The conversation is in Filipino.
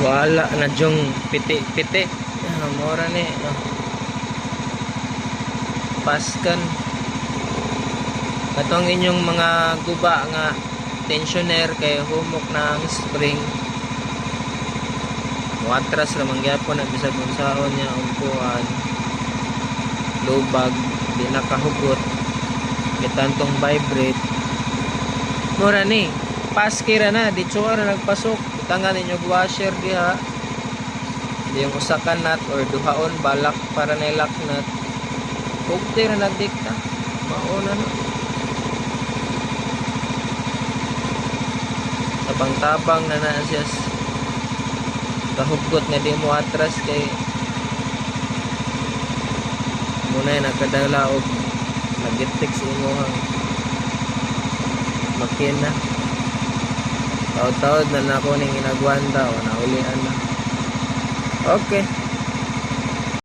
Wala na jong piti-piti. Mura ni paskan. Katong inyong mga guba nga tensioner kay humok ng spring. Watras lamang gyapon na bisag unsaon niya upuan. Lubag di nakahugot. Kitantong vibrate. Mura ni paskira na dito ra nagpasok. Itangan ninyo washer diha. Yung usakan nut or duhaon balak para na lock nut. Pugti ra nagdikta. Mauna na. Tabang-tabang na na siya. Kahugot nga di mo atras kay muna yung nakadala o nagitik sa imuhang makina. Taod-taod na ako ning inagwanda o naulian na. Okay.